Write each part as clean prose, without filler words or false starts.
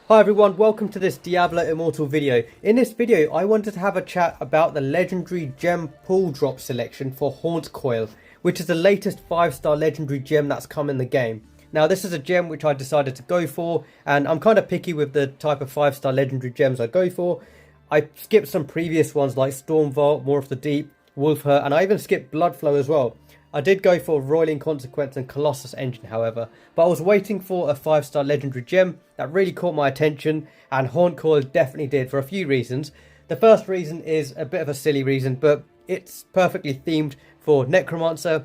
Hi everyone, welcome to this Diablo Immortal video. In this video, I wanted to have a chat about the legendary gem pool drop selection for Haunt Coil, which is the latest 5-star legendary gem that's come in the game. Now this is a gem which I decided to go for, and I'm kind of picky with the type of 5-star legendary gems I go for. I skipped some previous ones like Storm Vault, More of the Deep, Wolf Hurt, and I even skipped Blood Flow as well. I did go for Roiling Consequence and Colossus Engine, however, but I was waiting for a 5-star legendary gem that really caught my attention, and Haunt Coil definitely did for a few reasons. The first reason is a bit of a silly reason, but it's perfectly themed for Necromancer,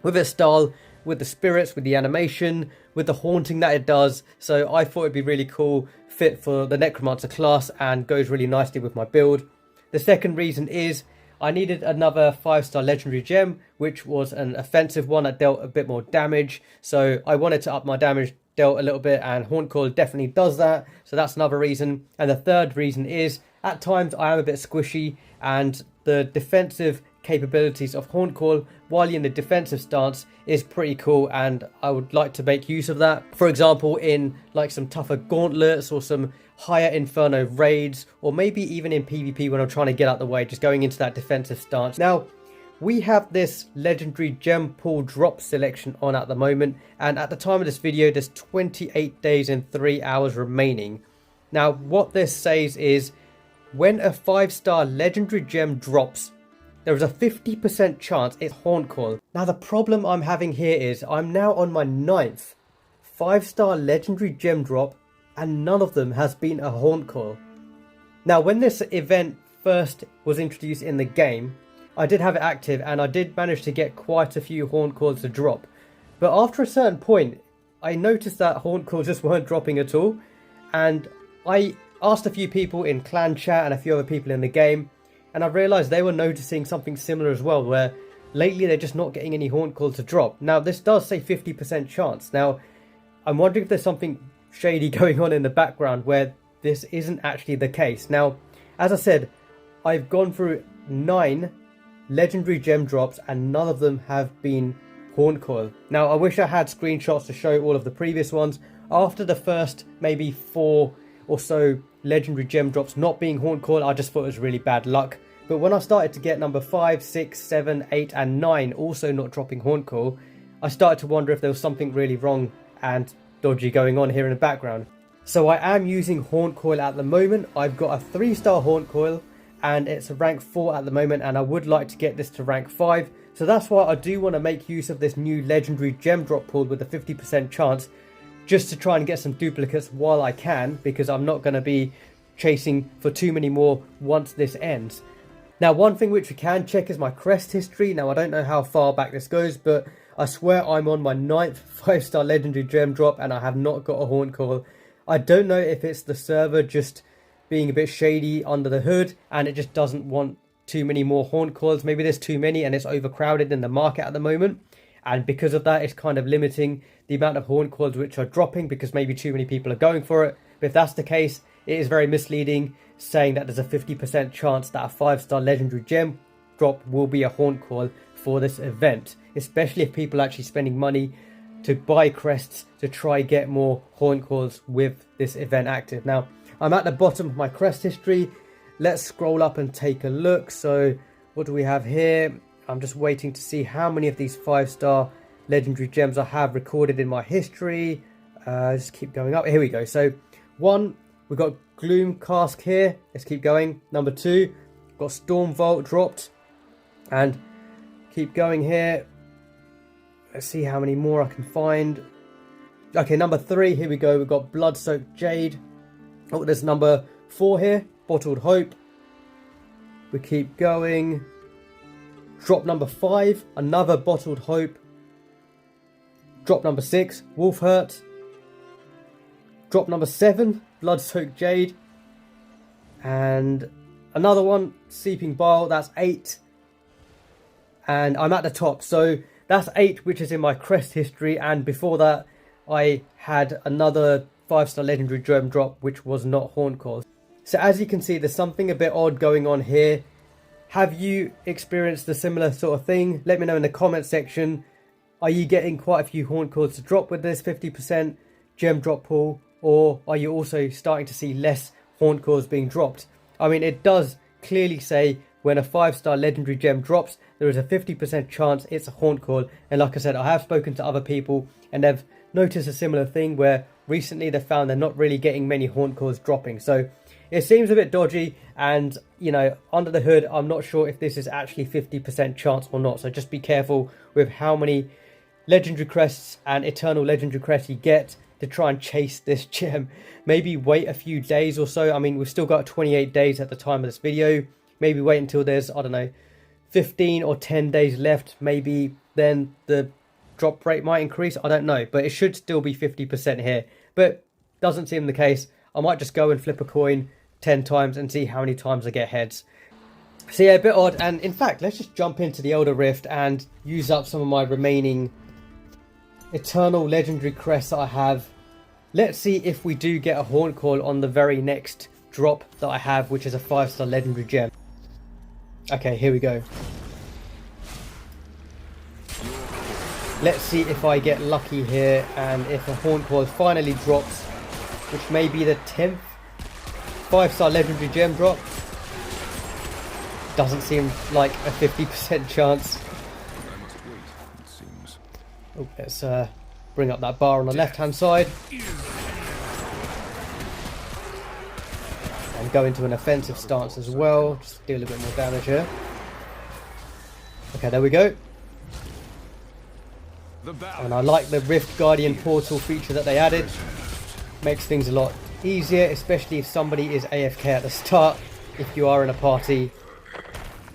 with its style, with the spirits, with the animation, with the haunting that it does. So I thought it'd be really cool, fit for the Necromancer class, and goes really nicely with my build. The second reason is I needed another 5-star legendary gem, which was an offensive one that dealt a bit more damage. So I wanted to up my damage dealt a little bit, and Haunt Coil definitely does that. So that's another reason. And the third reason is at times I am a bit squishy, and the defensive capabilities of Haunt Coil while you're in the defensive stance is pretty cool, and I would like to make use of that. For example, in like some tougher gauntlets or some higher Inferno raids, or maybe even in PvP when I'm trying to get out the way, just going into that defensive stance. Now, we have this legendary gem pool drop selection on at the moment, and at the time of this video, there's 28 days and 3 hours remaining. Now, what this says is when a 5-star legendary gem drops, there is a 50% chance it's Haunt Coil. Now, the problem I'm having here is I'm now on my 9th 5-star legendary gem drop, and none of them has been a Haunt Coil. Now, when this event first was introduced in the game, I did have it active, and I did manage to get quite a few Haunt Coils to drop. But after a certain point, I noticed that Haunt Coils just weren't dropping at all. And I asked a few people in clan chat and a few other people in the game, and I realised they were noticing something similar as well, where lately they're just not getting any Haunt Coils to drop. Now, this does say 50% chance. Now, I'm wondering if there's something shady going on in the background where this isn't actually the case. Now, as I said, I've gone through 9 legendary gem drops, and none of them have been Haunt Coil. Now, I wish I had screenshots to show all of the previous ones. After the first maybe 4 or so legendary gem drops not being Haunt Coil, I just thought it was really bad luck. But when I started to get number 5, 6, 7, 8 and 9 also not dropping Haunt Coil, I started to wonder if there was something really wrong and dodgy going on here in the background. So I am using Haunt Coil at the moment. I've got a 3-star Haunt Coil, and it's a rank 4 at the moment, and I would like to get this to rank 5. So that's why I do want to make use of this new legendary gem drop pool with a 50% chance, just to try and get some duplicates while I can, because I'm not going to be chasing for too many more once this ends. Now, one thing which we can check is my Crest History. Now, I don't know how far back this goes, but I swear I'm on my 9th 5-star legendary gem drop, and I have not got a Haunt Coil. I don't know if it's the server just being a bit shady under the hood, and it just doesn't want too many more Haunt Coils. Maybe there's too many and it's overcrowded in the market at the moment, and because of that it's kind of limiting the amount of Haunt Coils which are dropping, because maybe too many people are going for it. But if that's the case, it is very misleading saying that there's a 50% chance that a 5-star legendary gem drop will be a Haunt Coil for this event, especially if people are actually spending money to buy crests to try get more Haunt Coils with this event active. Now, I'm at the bottom of my Crest History. Let's scroll up and take a look. So what do we have here? I'm just waiting to see how many of these 5-star legendary gems I have recorded in my history. Just keep going up. Here we go. So 1, we've got Gloom Cask here. Let's keep going. Number 2, got Storm Vault dropped, and keep going here. Let's see how many more I can find. Okay, number 3, here we go. We've got Blood Soaked Jade. Oh, there's number 4 here, Bottled Hope. We keep going. Drop number 5, another Bottled Hope. Drop number 6, Wolf Hurt. Drop number 7, Blood Soaked Jade. And another one, Seeping Bile, that's 8. And I'm at the top, so that's 8, which is in my Crest History, and before that I had another 5-star legendary gem drop which was not Haunt Coil. So as you can see, there's something a bit odd going on here. Have you experienced a similar sort of thing? Let me know in the comment section. Are you getting quite a few Haunt Coils to drop with this 50% gem drop pool, or are you also starting to see less Haunt Coils being dropped? I mean, it does clearly say when a 5-star legendary gem drops, there is a 50% chance it's a Haunt Coil. And like I said, I have spoken to other people and they've noticed a similar thing where recently they found they're not really getting many Haunt Coils dropping. So it seems a bit dodgy, and you know, under the hood, I'm not sure if this is actually 50% chance or not. So just be careful with how many legendary crests and eternal legendary crests you get to try and chase this gem. Maybe wait a few days or so. I mean, we've still got 28 days at the time of this video. Maybe wait until there's, I don't know, 15 or 10 days left. Maybe then the drop rate might increase. I don't know, but it should still be 50% here. But doesn't seem the case. I might just go and flip a coin 10 times and see how many times I get heads. So yeah, a bit odd. And in fact, let's just jump into the Elder Rift and use up some of my remaining eternal legendary crests that I have. Let's see if we do get a Haunt Coil on the very next drop that I have, which is a 5-star legendary gem. Okay, here we go. Let's see if I get lucky here and if a Haunt Coil finally drops, which may be the 10th 5-star legendary gem drop. Doesn't seem like a 50% chance. Oh, let's bring up that bar on the left hand side and go into an offensive stance as well. Just deal a bit more damage here. Okay, there we go. And I like the Rift Guardian portal feature that they added. Makes things a lot easier, especially if somebody is AFK at the start, if you are in a party.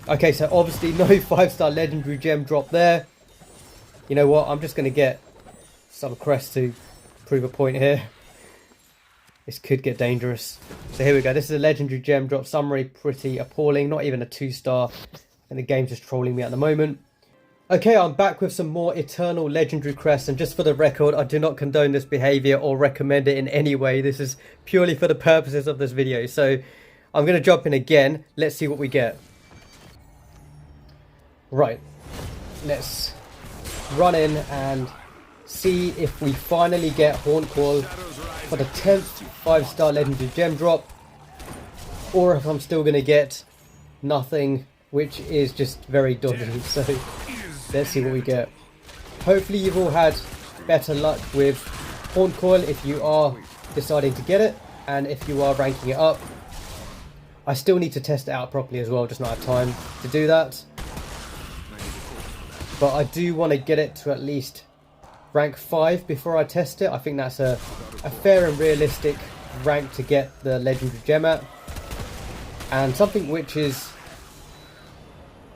Okay, so obviously no 5-star legendary gem drop there. You know what, I'm just going to get some crests to prove a point here. This could get dangerous. So here we go, this is a legendary gem drop summary, pretty appalling, not even a 2-star. And the game's just trolling me at the moment. Okay, I'm back with some more eternal legendary crests, and just for the record, I do not condone this behavior or recommend it in any way. This is purely for the purposes of this video. So I'm going to jump in again. Let's see what we get. Right, let's run in and see if we finally get Haunt Coil for the 10th 5-star legendary gem drop, or if I'm still going to get nothing, which is just very dodgy. So let's see what we get. Hopefully you've all had better luck with Haunt Coil if you are deciding to get it, and if you are ranking it up. I still need to test it out properly as well, just not have time to do that. But I do want to get it to at least rank 5 before I test it. I think that's a fair and realistic rank to get the legendary gem at. And something which is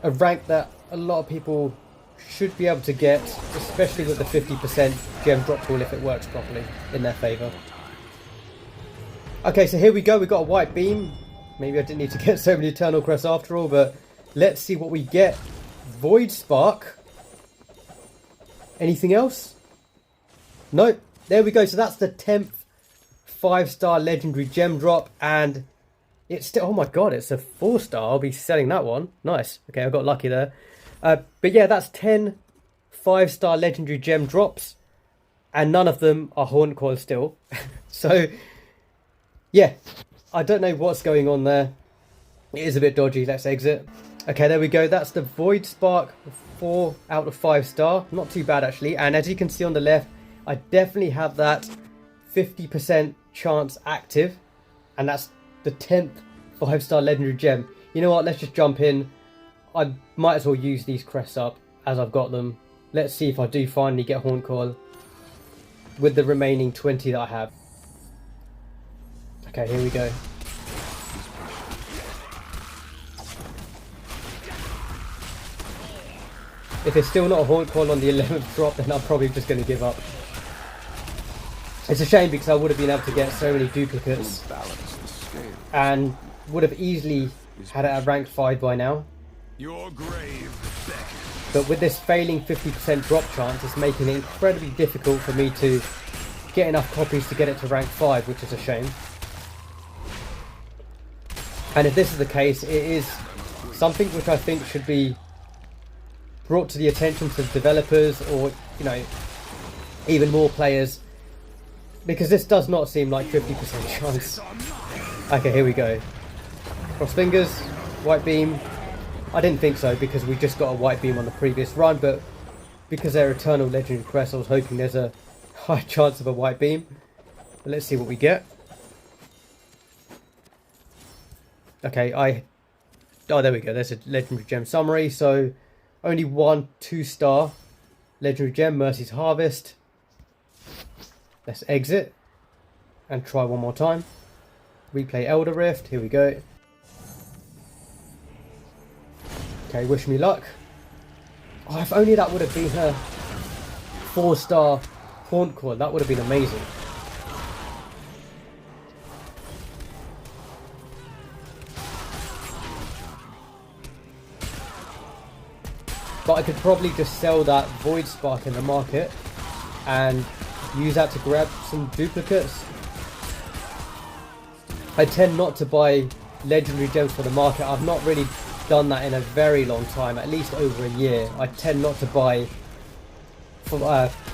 a rank that a lot of people should be able to get, especially with the 50% gem drop rule if it works properly in their favour. Okay, so here we go. We've got a white beam. Maybe I didn't need to get so many eternal crests after all, but let's see what we get. Void Spark. Anything else? No. There we go. So that's the 10th 5-star legendary gem drop, and it's still, oh my god, it's a 4-star. I'll be selling that one. Nice. Okay, I got lucky there. But yeah, that's 10 5-star legendary gem drops, and none of them are Haunt Coil still. So yeah, I don't know what's going on there. It is a bit dodgy. Let's exit. Okay, there we go. That's the Void Spark, 4 out of 5-star. Not too bad actually. And as you can see on the left, I definitely have that 50% chance active, and that's the 10th 5-star legendary gem. You know what? Let's just jump in. I might as well use these crests up as I've got them. Let's see if I do finally get Haunt Coil with the remaining 20 that I have. Okay, here we go. If it's still not a Haunt Coil on the 11th drop, then I'm probably just going to give up. It's a shame because I would have been able to get so many duplicates and would have easily had it at rank 5 by now. Your grave beckons. But with this failing 50% drop chance, it's making it incredibly difficult for me to get enough copies to get it to rank 5, which is a shame. And if this is the case, it is something which I think should be brought to the attention to developers, or, you know, even more players, Because this does not seem like 50% chance. Okay, here we go. Cross fingers, white beam. I didn't think so because we just got a white beam on the previous run, but because they're eternal legendary crests, I was hoping there's a high chance of a white beam. But let's see what we get. Okay, oh, there we go. There's a legendary gem summary. So only one 2-star legendary gem, Mercy's Harvest. Let's exit and try one more time. Replay Elder Rift. Here we go. Okay, wish me luck. Oh, if only that would have been her 4-star Haunt Coil. That would have been amazing. But I could probably just sell that Void Spark in the market and use that to grab some duplicates. I tend not to buy legendary gems for the market. I've not really done that in a very long time, at least over a year. I tend not to buy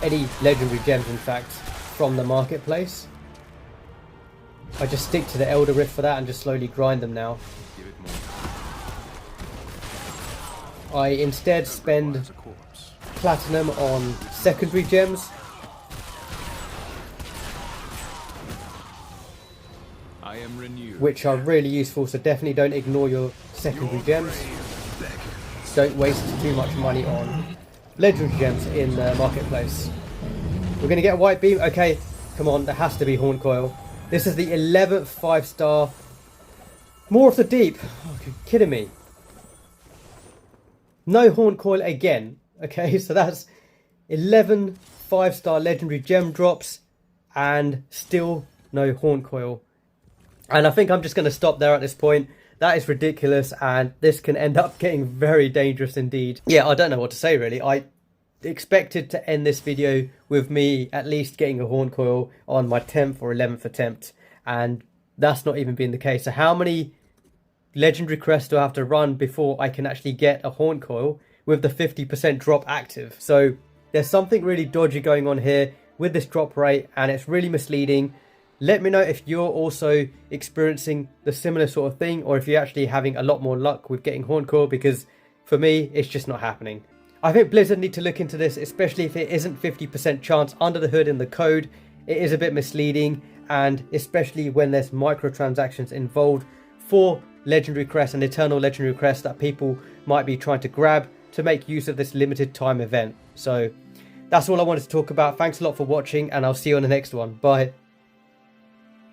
any legendary gems, in fact, from the marketplace. I just stick to the Elder Rift for that and just slowly grind them now. I instead spend platinum on secondary gems. I am renewed. Which are really useful, so definitely don't ignore your secondary gems. Don't waste too much money on legendary gems in the marketplace. We're going to get a white beam. Okay, come on, there has to be Haunt Coil. This is the 11th 5-star. More of the deep. Oh, you're kidding me. No Haunt Coil again. Okay, so that's 11 5-star legendary gem drops and still no Haunt Coil. And I think I'm just going to stop there at this point. That is ridiculous, and this can end up getting very dangerous indeed. Yeah, I don't know what to say really. I expected to end this video with me at least getting a Haunt Coil on my 10th or 11th attempt, and that's not even been the case. So how many legendary crests do I have to run before I can actually get a Haunt Coil with the 50% drop active? So there's something really dodgy going on here with this drop rate, and it's really misleading. Let me know if you're also experiencing the similar sort of thing, or if you're actually having a lot more luck with getting Haunt Coil, because for me, it's just not happening. I think Blizzard need to look into this, especially if it isn't 50% chance under the hood in the code. It is a bit misleading, and especially when there's microtransactions involved for legendary crests and eternal legendary crests that people might be trying to grab to make use of this limited time event. So that's all I wanted to talk about. Thanks a lot for watching, and I'll see you on the next one. Bye.